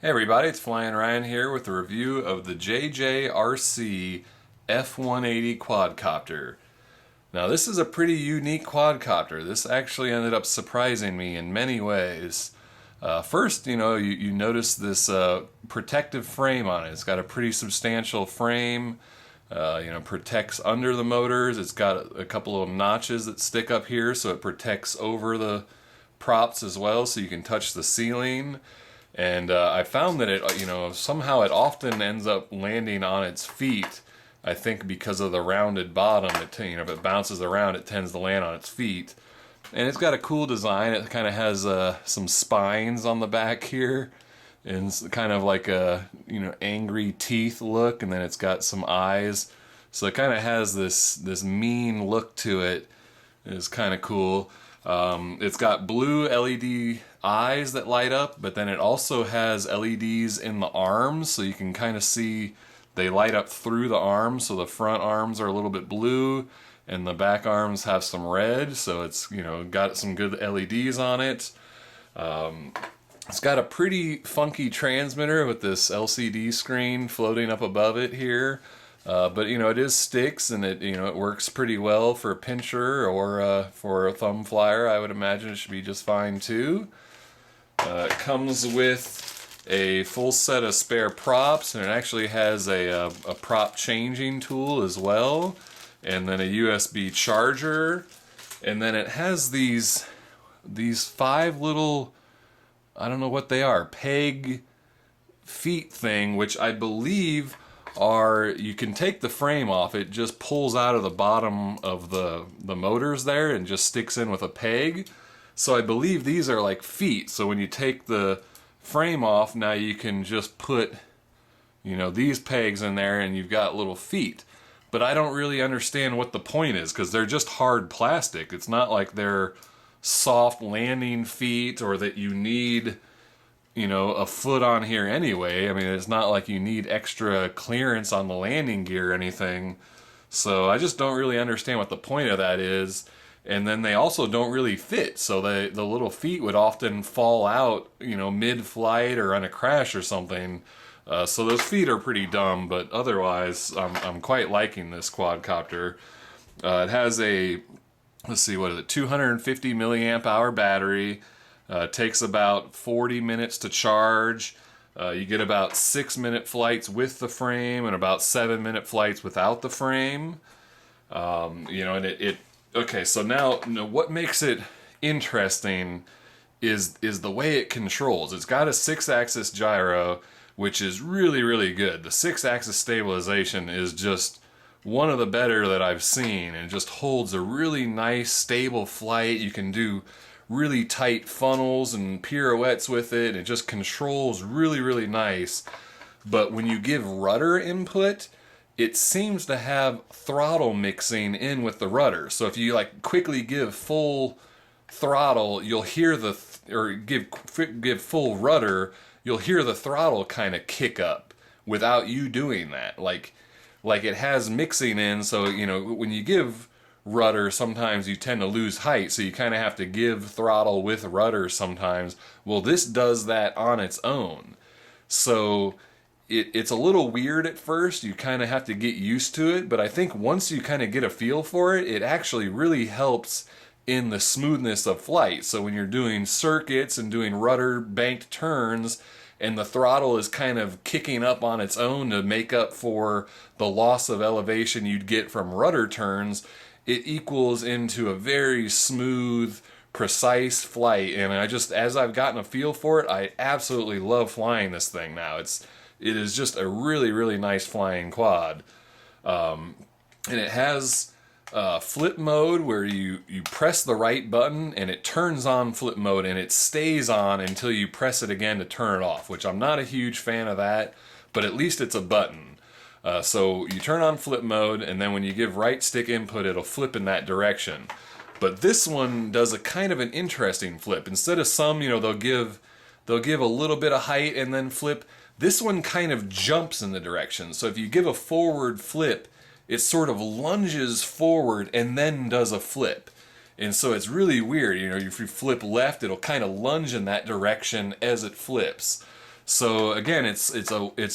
Hey everybody, it's Flyin Ryan here with a review of the JJRC F180 quadcopter. Now this is a pretty unique quadcopter. This actually ended up surprising me in many ways. First, you notice this protective frame on it. It's got a pretty substantial frame. Protects under the motors. It's got a couple of notches that stick up here, so it protects over the props as well, so you can touch the ceiling. And I found that somehow it often ends up landing on its feet. I think because of the rounded bottom, if it bounces around, it tends to land on its feet. And it's got a cool design. It kind of has some spines on the back here, and it's kind of like a angry teeth look, and then it's got some eyes. So it kind of has this mean look to it. It's kind of cool. It's got blue LED eyes that light up, but then it also has LEDs in the arms, so you can kind of see they light up through the arms. So the front arms are a little bit blue, and the back arms have some red. So it's got some good LEDs on it. It's got a pretty funky transmitter with this LCD screen floating up above it here. But it is sticks, and it works pretty well for a pincher or for a thumb flyer. I would imagine it should be just fine too. It comes with a full set of spare props, and it actually has a prop changing tool as well, and then a USB charger, and then it has these 5 little, I don't know what they are, peg feet thing, which I believe you can take the frame off. It just pulls out of the bottom of the motors there and just sticks in with a peg. So I believe these are like feet. So when you take the frame off, now you can just put these pegs in there and you've got little feet. But I don't really understand what the point is, because they're just hard plastic. It's not like they're soft landing feet, or that you need a foot on here anyway. I mean, it's not like you need extra clearance on the landing gear or anything. So I just don't really understand what the point of that is. And then they also don't really fit. So the little feet would often fall out, mid-flight or on a crash or something. So those feet are pretty dumb, but otherwise I'm quite liking this quadcopter. It has a, let's see, what is it, 250 milliamp hour battery. Takes about 40 minutes to charge. You get about 6-minute flights with the frame and about 7-minute flights without the frame. Okay, so now what makes it interesting is the way it controls. It's got a 6-axis gyro, which is really, really good. The 6-axis stabilization is just one of the better that I've seen, and it just holds a really nice, stable flight. You can do really tight funnels and pirouettes with it. It just controls really, really nice. But when you give rudder input, it seems to have throttle mixing in with the rudder. So if you quickly give full throttle, you'll hear give full rudder, you'll hear the throttle kind of kick up without you doing that. Like it has mixing in, so when you give rudder, sometimes you tend to lose height, so you kind of have to give throttle with rudder sometimes. Well, this does that on its own. So it's a little weird at first. You kind of have to get used to it, but I think once you kind of get a feel for it, it actually really helps in the smoothness of flight. So when you're doing circuits and doing rudder banked turns, and the throttle is kind of kicking up on its own to make up for the loss of elevation you'd get from rudder turns, it equals into a very smooth, precise flight. And as I've gotten a feel for it, I absolutely love flying this thing now. It is just a really, really nice flying quad. And it has flip mode, where you press the right button and it turns on flip mode, and it stays on until you press it again to turn it off, which I'm not a huge fan of that, but at least it's a button. So you turn on flip mode, and then when you give right stick input, it'll flip in that direction. But this one does a kind of an interesting flip. Instead of some, they'll give a little bit of height and then flip. This one kind of jumps in the direction. So if you give a forward flip, it sort of lunges forward and then does a flip. And so it's really weird. If you flip left, it'll kind of lunge in that direction as it flips. So again, it's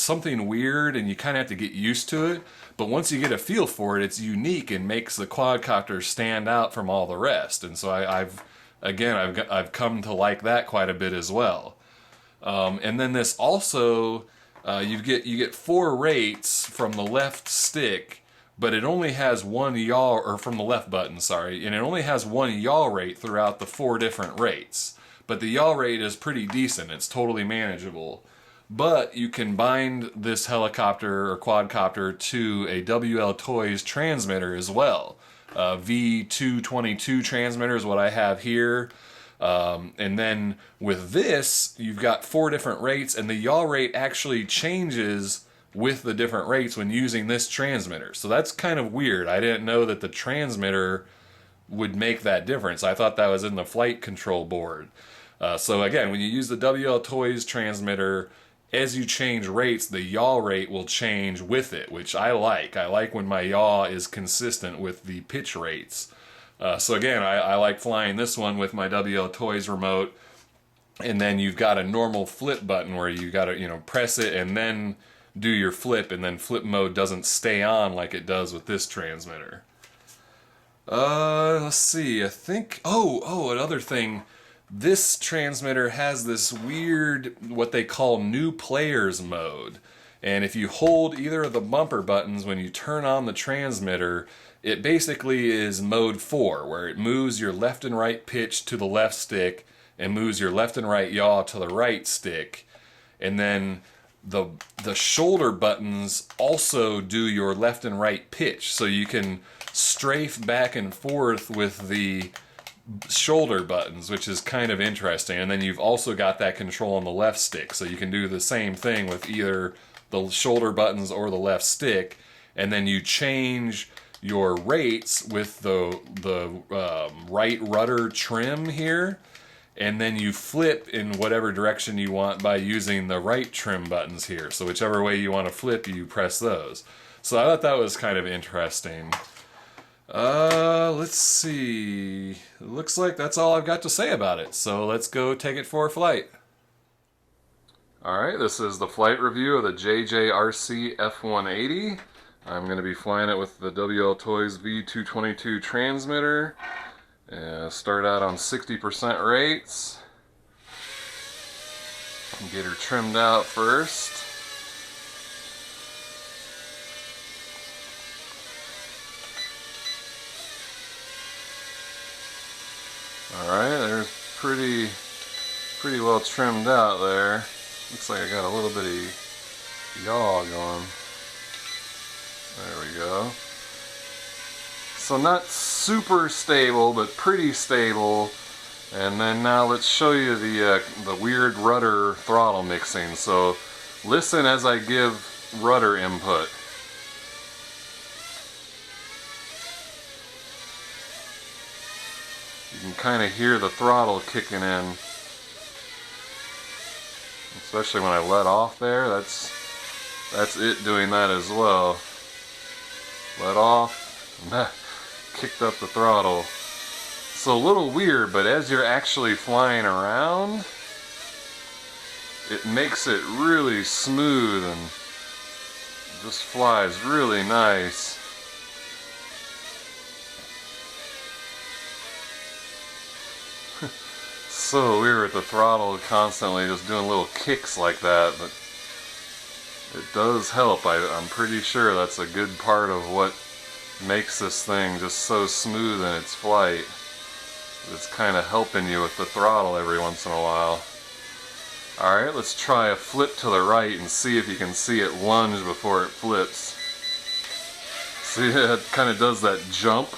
something weird, and you kind of have to get used to it. But once you get a feel for it, it's unique and makes the quadcopter stand out from all the rest. And so I've come to like that quite a bit as well. And then this also, you get 4 rates from the left stick, but it only has one yaw, or from the left button, sorry, and it only has one yaw rate throughout the 4 different rates. But the yaw rate is pretty decent. It's totally manageable. But you can bind this helicopter or quadcopter to a WL Toys transmitter as well. V222 transmitter is what I have here. And then with this, you've got 4 different rates, and the yaw rate actually changes with the different rates when using this transmitter. So that's kind of weird. I didn't know that the transmitter would make that difference. I thought that was in the flight control board. So again, when you use the WL Toys transmitter, as you change rates, the yaw rate will change with it, which I like. I like when my yaw is consistent with the pitch rates. So again, I like flying this one with my WL Toys remote, and then you've got a normal flip button where you got to, press it and then do your flip, and then flip mode doesn't stay on like it does with this transmitter. Let's see, I think, another thing, this transmitter has this weird, what they call new players mode. And if you hold either of the bumper buttons when you turn on the transmitter, it basically is mode 4, where it moves your left and right pitch to the left stick and moves your left and right yaw to the right stick. And then the shoulder buttons also do your left and right pitch, so you can strafe back and forth with the shoulder buttons, which is kind of interesting. And then you've also got that control on the left stick, so you can do the same thing with either the shoulder buttons or the left stick. And then you change your rates with the right rudder trim here, and then you flip in whatever direction you want by using the right trim buttons here. So whichever way you want to flip, you press those. So I thought that was kind of interesting. Let's see. It looks like that's all I've got to say about it. So let's go take it for a flight. Alright, this is the flight review of the JJRC F180. I'm going to be flying it with the WL Toys V222 transmitter. Start out on 60% rates. Get her trimmed out first. Alright, there's pretty well trimmed out there. Looks like I got a little bit of yaw going. There we go. So not super stable, but pretty stable. And then now let's show you the weird rudder throttle mixing. So listen as I give rudder input. You can kind of hear the throttle kicking in, especially when I let off there. That's it doing that as well. Let off, and that kicked up the throttle. So a little weird, but as you're actually flying around, it makes it really smooth and just flies really nice. So weird with the throttle constantly just doing little kicks like that, but it does help. I'm pretty sure that's a good part of what makes this thing just so smooth in its flight. It's kind of helping you with the throttle every once in a while. Alright, let's try a flip to the right and see if you can see it lunge before it flips. See, it kind of does that jump.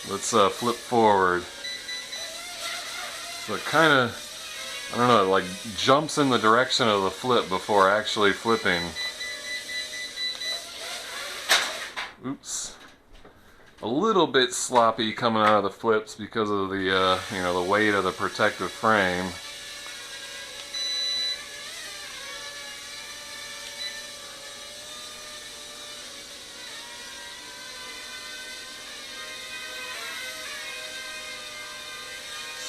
Let's flip forward. So it kind of, I don't know, it like jumps in the direction of the flip before actually flipping. Oops. A little bit sloppy coming out of the flips because of the the weight of the protective frame.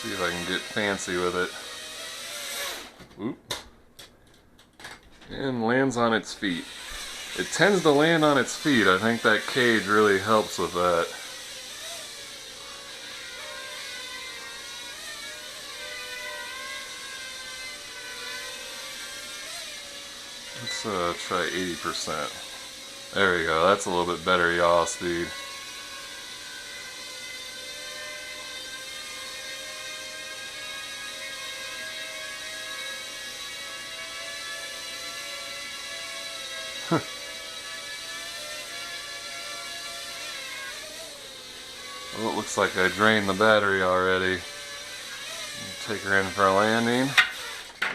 See if I can get fancy with it. Oop. and lands on its feet. It tends to land on its feet. I think that cage really helps with that. Let's try 80%. There we go. That's a little bit better yaw speed. Well, it looks like I drained the battery already. Take her in for a landing.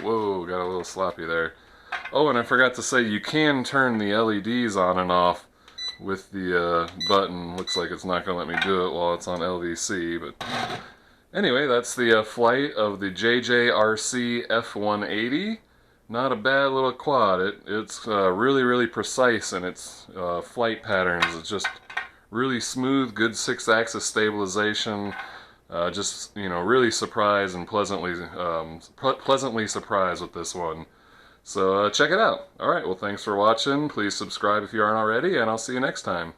Whoa, got a little sloppy there. Oh, and I forgot to say, you can turn the LEDs on and off with the button. Looks like it's not going to let me do it while it's on LVC, but anyway, that's the flight of the JJRC F180. Not a bad little quad. It's really, really precise in its flight patterns. It's just really smooth, good 6-axis stabilization. Just, you know, really surprised and pleasantly surprised with this one. So check it out. Alright, well, thanks for watching. Please subscribe if you aren't already, and I'll see you next time.